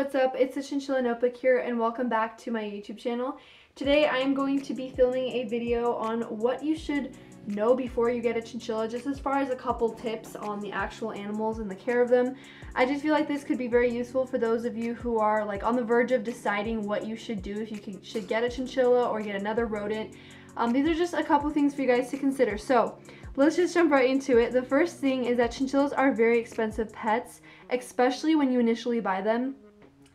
what's up? It's the Chinchilla Notebook here and welcome back to my YouTube channel. Today I am going to be filming a video on what you should know before you get a chinchilla, just as far as a couple tips on the actual animals and the care of them. I just feel like this could be very useful for those of you who are like on the verge of deciding what you should do, if you should get a chinchilla or get another rodent. These are just a couple things for you guys to consider. So let's just jump right into it. The first thing is that chinchillas are very expensive pets, especially when you initially buy them.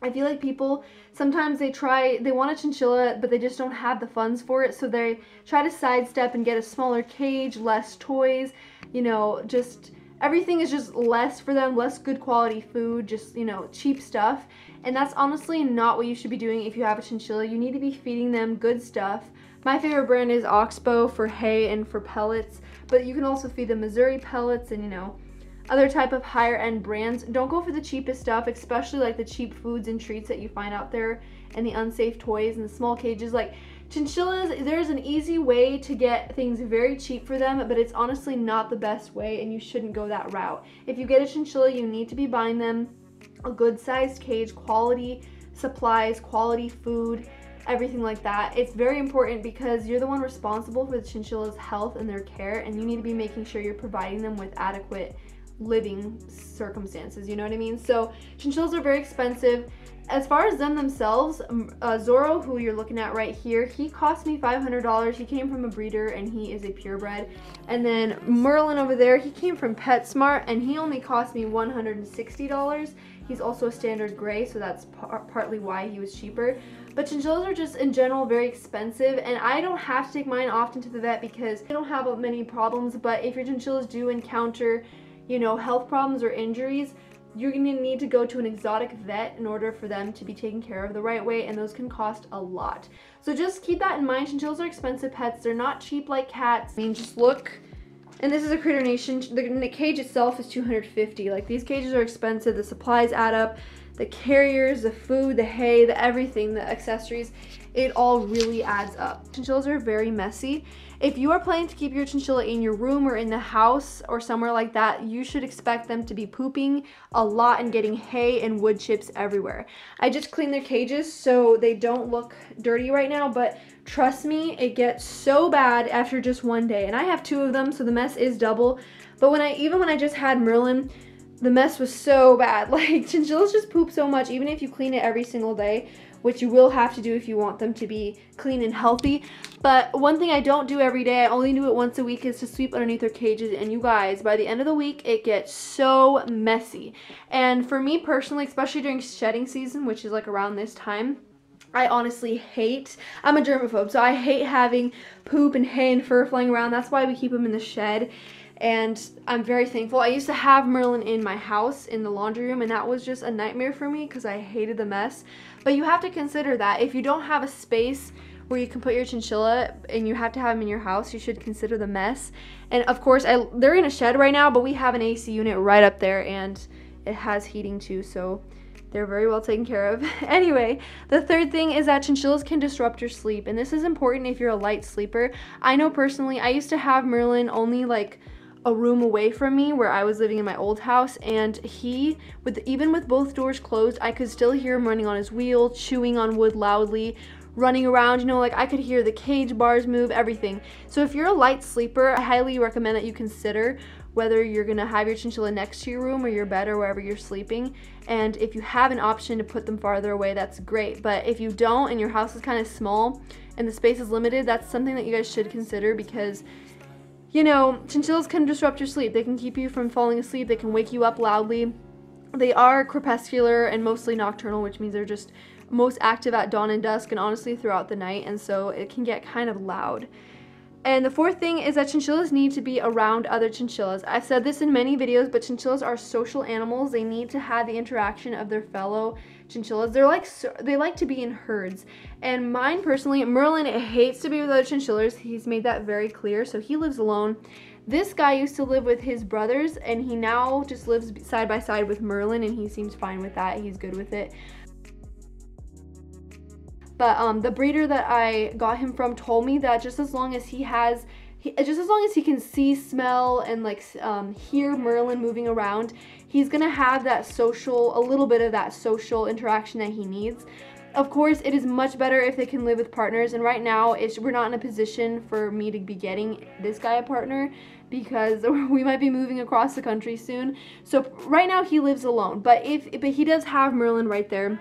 I feel like people, sometimes they want a chinchilla, but they just don't have the funds for it, so they try to sidestep and get a smaller cage, less toys, you know, just everything is just less for them, less good quality food, just, you know, cheap stuff. And that's honestly not what you should be doing if you have a chinchilla. You need to be feeding them good stuff. My favorite brand is Oxbow for hay and for pellets, but you can also feed them Missouri pellets and, you know, other type of higher end brands. Don't go for the cheapest stuff, especially like the cheap foods and treats that you find out there and the unsafe toys and the small cages. Like chinchillas, there's an easy way to get things very cheap for them, but it's honestly not the best way and you shouldn't go that route. If you get a chinchilla, you need to be buying them a good sized cage, quality supplies, quality food, everything like that. It's very important because you're the one responsible for the chinchilla's health and their care, and you need to be making sure you're providing them with adequate living circumstances, you know what I mean? So chinchillas are very expensive. As far as them themselves, Zorro, who you're looking at right here, he cost me $500. He came from a breeder and he is a purebred. And then Merlin over there, he came from PetSmart and he only cost me $160. He's also a standard gray, so that's partly why he was cheaper. But chinchillas are just in general very expensive, and I don't have to take mine often to the vet because they don't have many problems. But if your chinchillas do encounter, you know, health problems or injuries, you're going to need to go to an exotic vet in order for them to be taken care of the right way, and those can cost a lot. So just keep that in mind. Chinchillas are expensive pets. They're not cheap like cats. I mean, just look. And this is a Critter Nation. The cage itself is $250. Like, these cages are expensive. The supplies add up. The carriers, the food, the hay, the everything, the accessories, it all really adds up. Chinchillas are very messy. If you are planning to keep your chinchilla in your room or in the house or somewhere like that, you should expect them to be pooping a lot and getting hay and wood chips everywhere. I just cleaned their cages so they don't look dirty right now, but trust me, it gets so bad after just one day. And I have two of them, so the mess is double. But even when I just had Merlin, the mess was so bad. Like, chinchillas just poop so much, even if you clean it every single day, which you will have to do if you want them to be clean and healthy. But one thing I don't do every day, I only do it once a week, is to sweep underneath their cages. And you guys, by the end of the week, it gets so messy. And for me personally, especially during shedding season, which is like around this time, I honestly hate, I'm a germaphobe, so I hate having poop and hay and fur flying around. That's why we keep them in the shed. And I'm very thankful. I used to have Merlin in my house in the laundry room, and that was just a nightmare for me because I hated the mess. But you have to consider that if you don't have a space where you can put your chinchilla and you have to have them in your house, you should consider the mess. And of course, they're in a shed right now, but we have an AC unit right up there and it has heating too, so they're very well taken care of. Anyway, the third thing is that chinchillas can disrupt your sleep, and this is important if you're a light sleeper. I know personally, I used to have Merlin only like a room away from me where I was living in my old house, and even with both doors closed, I could still hear him running on his wheel, chewing on wood loudly, running around, you know, like I could hear the cage bars move, everything. So if you're a light sleeper, I highly recommend that you consider whether you're gonna have your chinchilla next to your room or your bed or wherever you're sleeping. And if you have an option to put them farther away, that's great. But if you don't and your house is kind of small and the space is limited, that's something that you guys should consider because, you know, chinchillas can disrupt your sleep. They can keep you from falling asleep. They can wake you up loudly. They are crepuscular and mostly nocturnal, which means they're just most active at dawn and dusk and honestly throughout the night, and so it can get kind of loud. And the fourth thing is that chinchillas need to be around other chinchillas. I've said this in many videos, but chinchillas are social animals. They need to have the interaction of their fellow chinchillas. They like to be in herds. And mine personally, Merlin hates to be with other chinchillas. He's made that very clear, so he lives alone. This guy used to live with his brothers, and he now just lives side by side with Merlin, and he seems fine with that. He's good with it. But the breeder that I got him from told me that just as long as he has just as long as he can see, smell, and like hear Merlin moving around, he's gonna have that social, a little bit of that social interaction that he needs. Of course, it is much better if they can live with partners, and right now we're not in a position for me to be getting this guy a partner because we might be moving across the country soon. So right now he lives alone, but he does have Merlin right there.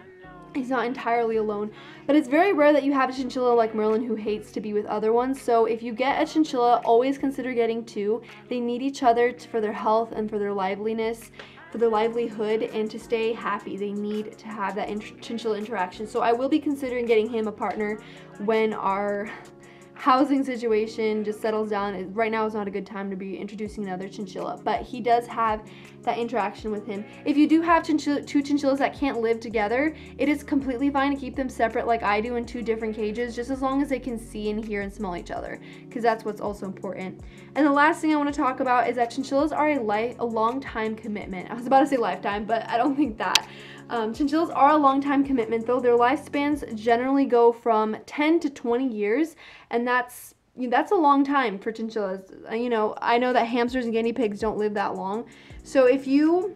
He's not entirely alone, but it's very rare that you have a chinchilla like Merlin who hates to be with other ones. So if you get a chinchilla, always consider getting two. They need each other for their health and for their liveliness, for their livelihood, and to stay happy. They need to have that chinchilla interaction. So I will be considering getting him a partner when our housing situation just settles down. Right now is not a good time to be introducing another chinchilla, but he does have that interaction with him. If you do have two chinchillas that can't live together, it is completely fine to keep them separate like I do in 2 different cages, just as long as they can see and hear and smell each other, because that's what's also important. And the last thing I want to talk about is that chinchillas are a long time commitment. I was about to say lifetime, but I don't think that. Chinchillas are a long time commitment though. Their lifespans generally go from 10 to 20 years, and that's a long time for chinchillas. You know, I know that hamsters and guinea pigs don't live that long. So if you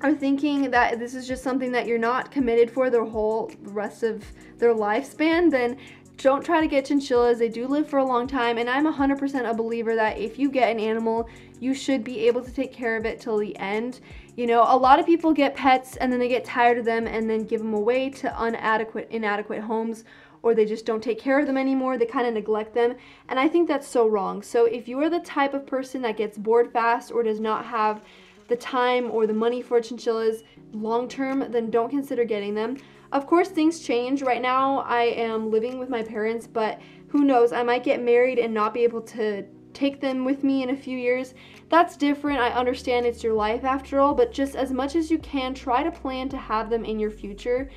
are thinking that this is just something that you're not committed for the whole rest of their lifespan, then don't try to get chinchillas. They do live for a long time, and I'm 100% a believer that if you get an animal, you should be able to take care of it till the end. You know, a lot of people get pets and then they get tired of them and then give them away to inadequate homes, or they just don't take care of them anymore. They kind of neglect them, and I think that's so wrong. So if you are the type of person that gets bored fast or does not have the time or the money for chinchillas long term, then don't consider getting them. Of course, things change. Right now, I am living with my parents, but who knows, I might get married and not be able to take them with me in a few years. That's different. I understand it's your life after all, but just as much as you can, try to plan to have them in your future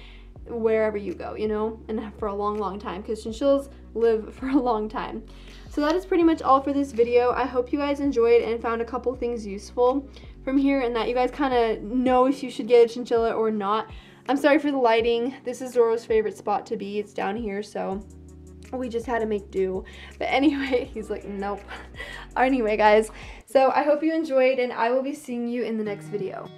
wherever you go, you know, and for a long time, because chinchillas live for a long time. So that is pretty much all for this video. I hope you guys enjoyed and found a couple things useful from here, and that you guys kind of know if you should get a chinchilla or not. I'm sorry for the lighting. This is Zoro's favorite spot to be. It's down here, so we just had to make do. But anyway, he's like, nope. Anyway, guys, so I hope you enjoyed, and I will be seeing you in the next video.